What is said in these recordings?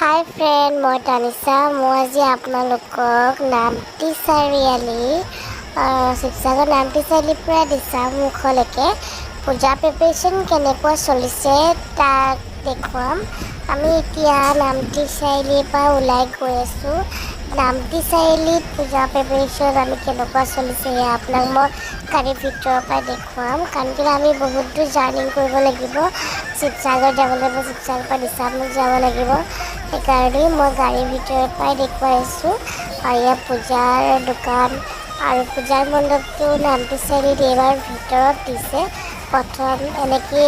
Hi friend मैं तानिशा मैं आज आपलोक नामती चारिआली शिवसागर नामती चारिआली पूरा दिशा मुखलेके पूजा प्रिपेरेशन केनेकुवा चलिसे ताक देखुवाम। आमी इतिया नामती चारिआलिर পৰা ওলাই গৈ আছো। नामती चारिआलित पूजा प्रिपेरेशन आमी केनेकुवा चलिसे आपनाक मैं गाड़ी भितर পৰা देखुवाम कारण आमी बहुत दूर जार्नी কৰিব লাগিব। शिवसागर যাব লাগিব, शिवसागर পৰা दिशामुख যাব লাগিব। সেইকাৰণে মই গাড়ীৰ ভিতৰৰ পৰাই দেখুৱাই আছোঁ। আৰু ইয়াত পূজাৰ দোকান আৰু পূজাৰ মণ্ডপটো নামতি চাৰিআলিত এইবাৰ ভিতৰত দিছে। প্ৰথম এনেকৈ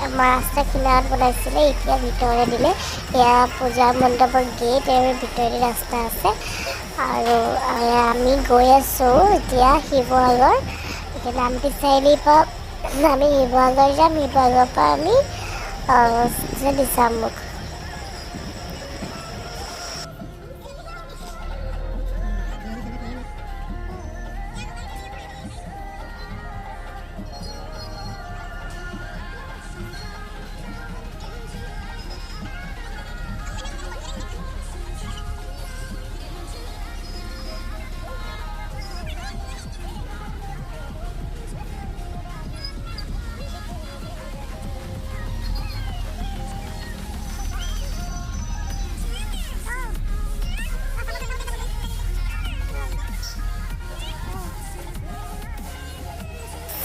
আমাৰ ৰাস্তা কিনাৰত বনাইছিলে, এতিয়া ভিতৰতে দিলে। এয়া পূজাৰ মণ্ডপৰ গেট আৰু ভিতৰতে ৰাস্তা আছে। আৰু আমি গৈ আছোঁ এতিয়া শিৱসাগৰ। এতিয়া নামতি চাৰিআলিৰ পৰা আমি শিৱসাগৰ যাম, শিৱসাগৰৰ পৰা আমি দিশামুখ।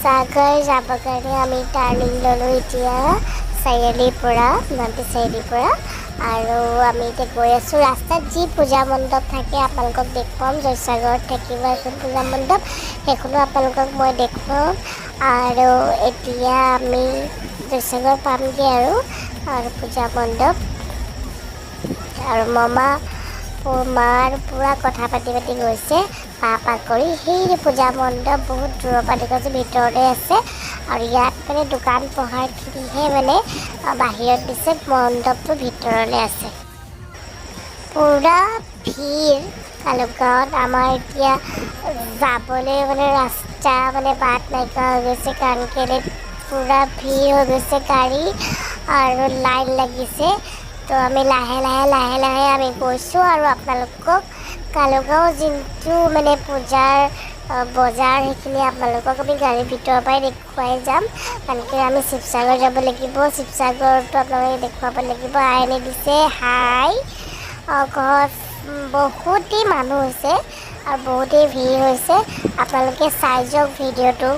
सागर जाবৰ কাৰণে আমি টাৰ্নিং ল'লোঁ এতিয়া চাৰিআলিৰ পৰা, নামতি চাৰিআলিৰ পৰা। আৰু আমি এতিয়া গৈ আছোঁ। ৰাস্তাত যি পূজা মণ্ডপ থাকে আপোনালোকক দেখুৱাম। জয়সাগৰত থাকিব এখন পূজা মণ্ডপ, সেইখনো আপোনালোকক মই দেখুৱাম। আৰু এতিয়া আমি জয়সাগৰ পামগৈ আৰু পূজা মণ্ডপ। আৰু মাৰ পূৰা কথা পাতি গৈছে পা কৰি। সেই পূজা মণ্ডপ বহুত দূৰৰ পৰা দেখিছোঁ, ভিতৰতে আছে। আৰু ইয়াত মানে দোকান পোহাৰখিনিহে মানে বাহিৰত দিছে, মণ্ডপটো ভিতৰলৈ আছে। পূৰা ভিৰ কালুগাঁৱত। আমাৰ এতিয়া যাবলৈ মানে ৰাস্তা মানে বাট নাইকিয়া হৈ গৈছে, কাৰণ কেলৈ পূৰা ভিৰ হৈ গৈছে গাড়ী আৰু লাইন লাগিছে। তো আমি লাহে লাহে আমি গৈছোঁ। আৰু আপোনালোকক কালুগাঁও যোনটো মানে পূজাৰ বজাৰ সেইখিনি আপোনালোকক আমি গাড়ীৰ ভিতৰৰ পৰাই দেখুৱাই যাম। কাৰণ আমি শিৱসাগৰ যাব লাগিব, শিৱসাগৰটো আপোনালোকে দেখুৱাব লাগিব। আইনে দিছে হাই। ঘৰত বহুতেই মানুহ হৈছে আৰু বহুতেই ভিৰ হৈছে, আপোনালোকে চাই যাওক ভিডিঅ'টো।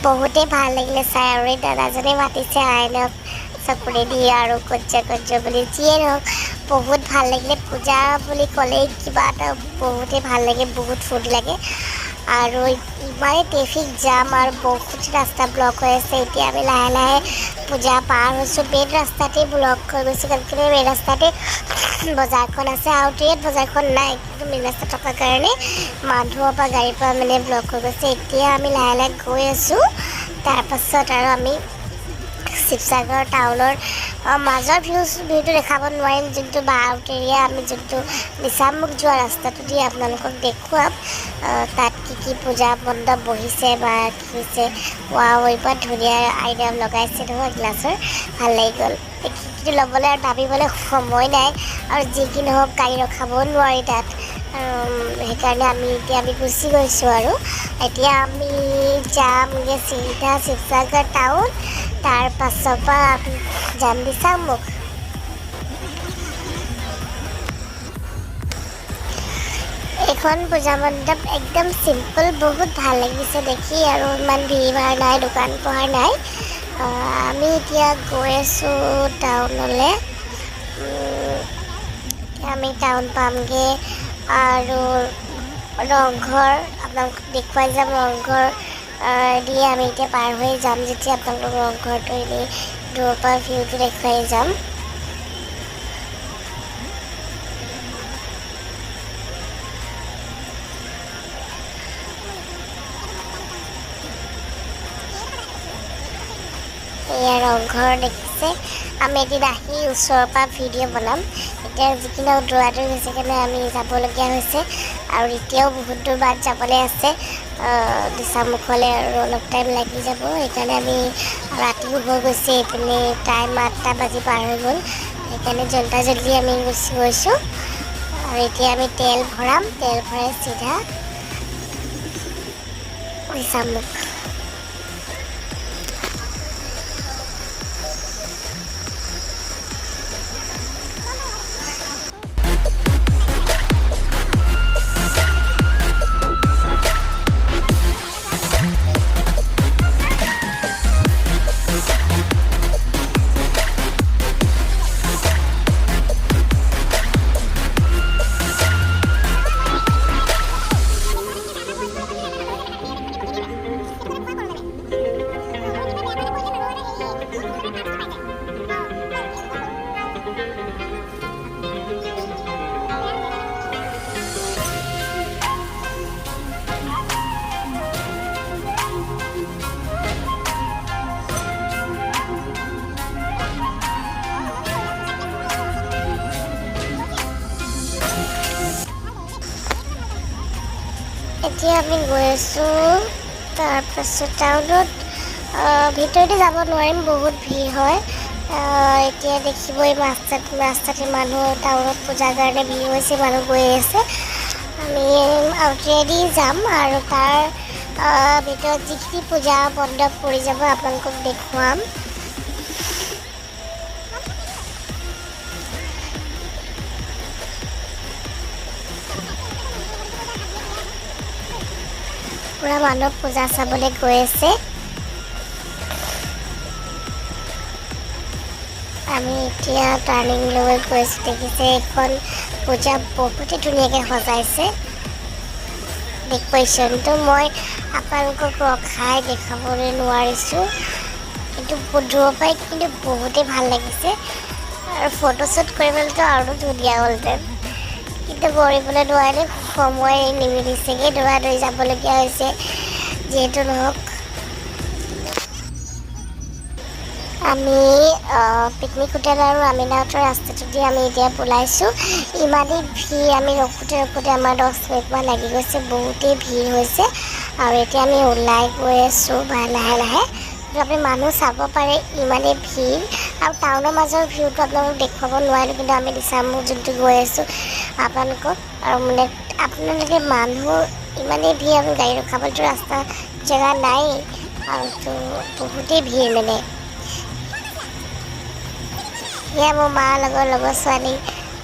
বহুতেই ভাল লাগিলে চাই। আৰু এই দাদাজনে মাতিছে আইনক চকুৰে দি আৰু কজ্য বুলি। যিয়ে নহওক বহুত ভাল লাগিলে। পূজা বুলি ক'লেই কিবা এটা বহুতেই ভাল লাগে, বহুত ফূৰ্তি লাগে। আৰু ইমানেই ট্ৰেফিক জাম আৰু বহুত ৰাস্তা ব্লক হৈ আছে। এতিয়া আমি লাহে পূজা পাৰ হৈছোঁ। মেইন ৰাস্তাতেই ব্লক হৈ গৈছে, কাৰণ মেইন ৰাস্তাতে বজাৰখন আছে। আৰু ইয়াত বজাৰখন নাই, কিন্তু মেইন ৰাস্তা থকাৰ কাৰণে মানুহৰ পৰা গাড়ীৰ পৰা মানে ব্লক হৈ গৈছে। এতিয়া আমি লাহে গৈ আছোঁ। তাৰপাছত আৰু আমি শিৱসাগৰ টাউনৰ মাজৰ ভিউটো দেখাব নোৱাৰিম, যোনটো বাওঁতেৰে আমি যোনটো দিশামুখ যোৱা ৰাস্তাটো দি আপোনালোকক দেখুৱাম। তাত কি পূজা মণ্ডপ বহিছে বা কি হৈছে। ৱাও, ইমান ধুনীয়া আইডিয়া লগাইছে নহয় গ্লাছৰ, ভাল লাগি গ'ল। কিন্তু ল'বলৈ আৰু নামিবলৈ সময় নাই, আৰু যি কি নহওক গাড়ী ৰখাবও নোৱাৰি তাত। সেইকাৰণে আমি গুচি গৈছোঁ। আৰু এতিয়া আমি যামগৈ চিধা শিৱসাগৰ টাউন, তাৰ পাছৰ পৰা আমি যাম দিশামুখ। এখন পূজা মণ্ডপ একদম চিম্পল, বহুত ভাল লাগিছে দেখি। আৰু ইমান ভিৰ ভাৰ নাই, দোকান পোহাৰ নাই। আমি এতিয়া গৈ আছোঁ টাউনলৈ। আমি টাউন পামগৈ আৰু ৰংঘৰ আপোনালোকক দেখুৱাই যাম ৰংঘৰ দিয়ে আমি এতিয়া পাৰ হৈ যাম যেতিয়া আপোনালোকক ৰংঘৰটো এনেই দূৰৰ পৰা ভিউটো দেখুৱাই যাম এয়া ৰংঘৰ দেখিছে আমি এদিন আহি ওচৰৰ পৰা ভিডিঅ' বনাম এতিয়া যিখিনি দৌৰাদৌৰি হৈছে কাৰণে আমি যাবলগীয়া হৈছে আৰু এতিয়াও বহুত দূৰ বাট যাবলৈ আছে দিচামুখলৈ আৰু অলপ টাইম লাগি যাব সেইকাৰণে আমি ৰাতিও হৈ গৈছে এইপিনে টাইম 8টা বাজি পাৰ হৈ গ'ল সেইকাৰণে জল্দি আমি গুচি গৈছোঁ আৰু এতিয়া আমি তেল ভৰাম তেল ভৰাই চিধা দিচামুখ এতিয়া আমি গৈ আছোঁ তাৰপাছত টাউনত ভিতৰতে যাব নোৱাৰিম বহুত ভিৰ হয় এতিয়া দেখিবই ৰাস্তাতে মানুহ টাউনত পূজাৰ কাৰণে ভিৰ হৈছে মানুহ গৈ আছে আমি আউটৰেদি যাম আৰু তাৰ ভিতৰত যিখিনি পূজা মণ্ডপ পৰি যাব আপোনালোকক দেখুৱাম পুৰা মানুহ পূজা চাবলৈ গৈ আছে আমি এতিয়া টাৰ্ণিং লৈ গৈছোঁ দেখিছে এইখন পূজা বহুতেই ধুনীয়াকৈ সজাইছে ডেক'ৰেশ্যনটো মই আপোনালোকক ৰখাই দেখাবলৈ নোৱাৰিছোঁ কিন্তু দূৰৰ পৰাই কিন্তু বহুতেই ভাল লাগিছে আৰু ফটোশ্বুট কৰিবলৈতো আৰু ধুনীয়া হ'লহেঁতেন কিন্তু কৰিবলৈ নোৱাৰিলে সময় নিমিলিছেগৈ দৌৰা-দৌৰি যাবলগীয়া হৈছে যিহেতু নহওক আমি পিকনিক হোটেল আৰু আমিনাউতৰ ৰাস্তাটো দি আমি এতিয়া ওলাইছোঁ ইমানেই ভিৰ আমি ৰখোতে আমাৰ 10 মিনিটমান লাগি গৈছে বহুতেই ভিৰ হৈছে আৰু এতিয়া আমি ওলাই গৈ আছোঁ লাহে লাহে আপুনি মানুহ চাব পাৰে ইমানেই ভিৰ আৰু টাউনৰ মাজৰ ভিউটো আপোনালোকক দেখুৱাব নোৱাৰিলোঁ কিন্তু আমি দিচামুখ যোনটো গৈ আছোঁ আপোনালোকক আৰু মানে আপোনালোকে মানুহ ইমানেই ভিৰ আমি গাড়ী ৰখাবলৈতো ৰাস্তা জেগা নাই আৰু বহুতেই ভিৰ মানে এয়া মোৰ মাৰ লগৰ ছোৱালী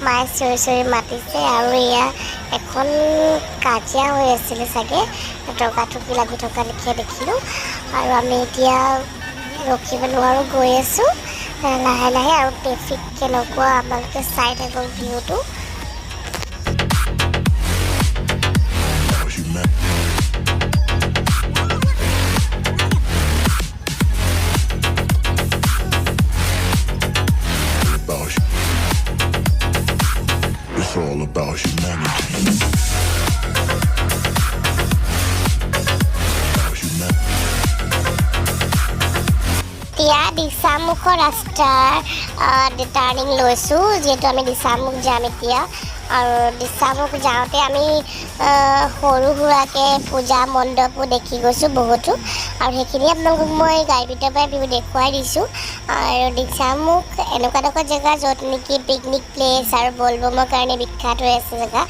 মায়ে চিঞৰি মাতিছে আৰু এয়া এখন কাজিয়া হৈ আছিলে চাগে টকাটুকি লাগি থকা লেখীয়া দেখিলোঁ আৰু আমি এতিয়া ৰখিব নোৱাৰোঁ গৈ আছোঁ লাহে লাহে আৰু ট্ৰেফিক কেনেকুৱা আপোনালোকে চাই থাকক ভিউটো It's all about humanity. এতিয়া দিচামুখৰ ৰাস্তাৰ টাৰ্ণিং লৈছোঁ যিহেতু আমি দিচামুখ যাম এতিয়া আৰু দিচামুখ যাওঁতে আমি সৰু সুৰাকৈ পূজা মণ্ডপো দেখি গৈছোঁ বহুতো আৰু সেইখিনি আপোনালোকক মই গাড়ীৰ ভিতৰৰ পৰাই ভিউ দেখুৱাই দিছোঁ আৰু দিচামুখ এনেকুৱা এডোখৰ জেগা য'ত নেকি পিকনিক প্লেচ আৰু বলবমৰ কাৰণে বিখ্যাত হৈ আছে জেগা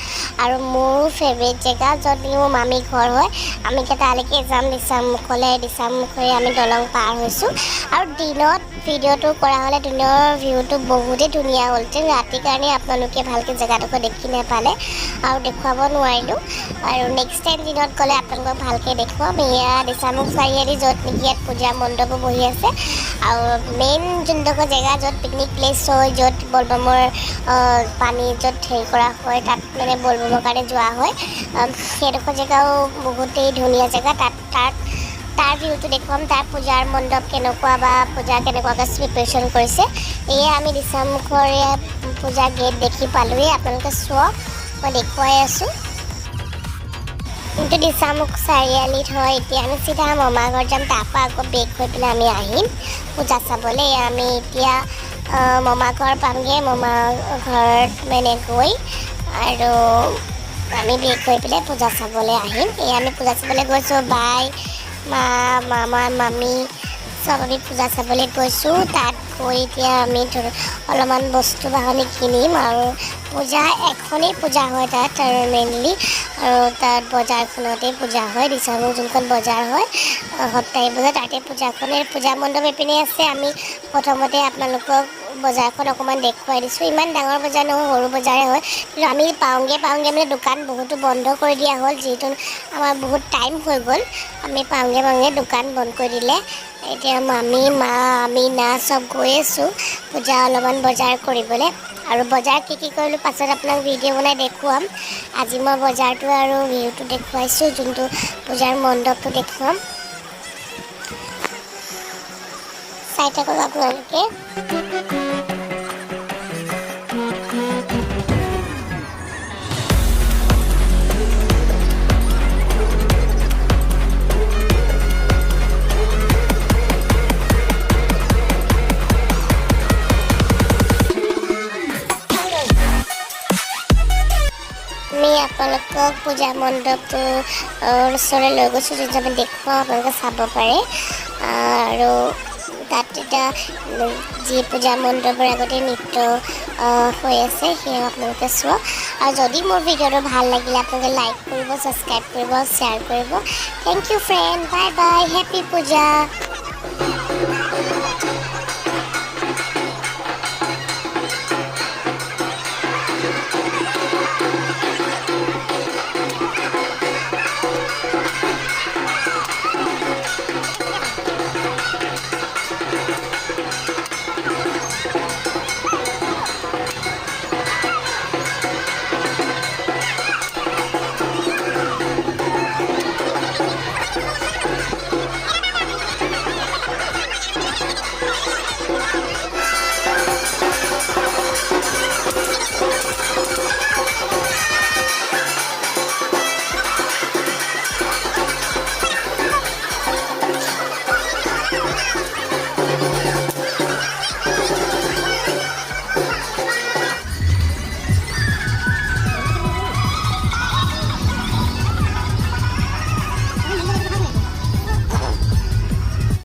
আৰু মোৰ ফেভৰেট জেগা য'ত নেকি মোৰ মামী ঘৰ হয় আমি এতিয়া তালৈকে যাম দিচামুখলৈ দিচামুখৰে আমি দলং পাৰ হৈছোঁ আৰু দিনত ভিডিঅ'টো কৰা হ'লে দিনৰ ভিউটো বহুতেই ধুনীয়া হ'লহেঁতেন ৰাতিৰ কাৰণে আপোনালোকে ভালকৈ জেগাডোখৰ দেখি নাপালে আৰু দেখুৱাব নোৱাৰিলোঁ আৰু নেক্সট টাইম দিনত গ'লে আপোনালোকক ভালকৈ দেখুৱাম এয়া দিচামুখ চাৰিআলি য'ত নেকি ইয়াত পূজা মণ্ডপো বহি আছে আৰু মেইন যোনডোখৰ জেগা য'ত পিকনিক প্লেচ হয় য'ত বলবমৰ পানী য'ত হেৰি কৰা হয় তাত মানে বলবমৰ কাৰণে যোৱা হয় সেইডোখৰ জেগাও বহুতেই ধুনীয়া জেগা তাৰ ভিউটো দেখুৱাম তাৰ পূজাৰ মণ্ডপ কেনেকুৱা বা পূজা কেনেকুৱাকৈ প্ৰিপেৰেশ্যন কৰিছে এয়া আমি দিচামুখৰ এয়া পূজা গেট দেখি পালোঁৱেই আপোনালোকে চাওক মই দেখুৱাই আছোঁ কিন্তু দিচামুখ চাৰিআলিত হয় এতিয়া আমি চিধা মামা ঘৰত যাম তাৰপৰা আকৌ বেক হৈ পেলাই আমি আহিম পূজা চাবলৈ আমি এতিয়া মামা ঘৰ পামগৈ মামা ঘৰত মানে গৈ আৰু আমি বেক হৈ পেলাই পূজা চাবলৈ আহিম এই আমি পূজা চাবলৈ গৈছোঁ বাই মা মামা মামী চব আমি পূজা চাবলৈ গৈছোঁ তাত গৈ এতিয়া আমি অলপমান বস্তু বাহনি কিনিম আৰু পূজা এখনেই পূজা হয় তাত আৰু মেইনলি আৰু তাত বজাৰখনতেই পূজা হয় দিচামুখ যোনখন বজাৰ হয় সপ্তাহিক বজাৰ তাতে পূজাখনে পূজা মণ্ডপ এপিনে আছে আমি প্ৰথমতে আপোনালোকক বজাৰখন অকণমান দেখুৱাই দিছোঁ ইমান ডাঙৰ বজাৰ নহয় সৰু বজাৰে হয় কিন্তু আমি পাওঁগৈ মানে দোকান বহুতো বন্ধ কৰি দিয়া হ'ল যিহেতু আমাৰ বহুত টাইম হৈ গ'ল আমি পাওঁগৈ দোকান বন্ধ কৰি দিলে এতিয়া মামী মা আমি না চব গৈ আছোঁ পূজা অলপমান বজাৰ কৰিবলৈ আৰু বজাৰ কি কৰিলোঁ পাছত আপোনাক ভিডিঅ' বনাই দেখুৱাম আজি মই বজাৰটো আৰু ভিউটো দেখুৱাইছোঁ যোনটো পূজাৰ মণ্ডপটো দেখুৱাম চাই থাকক আপোনালোকে আমি আপোনালোকক পূজা মণ্ডপটো ওচৰলৈ লৈ গৈছোঁ যোনটো আমি দেখুৱাওঁ আপোনালোকে চাব পাৰে আৰু তাত এতিয়া যি পূজা মণ্ডপৰ আগতে নৃত্য হৈ আছে সেয়া আপোনালোকে চাওক আৰু যদি মোৰ ভিডিঅ'টো ভাল লাগিলে আপোনালোকে লাইক কৰিব ছাবস্ক্ৰাইব কৰিব শ্বেয়াৰ কৰিব thank you friend bye bye happy পূজা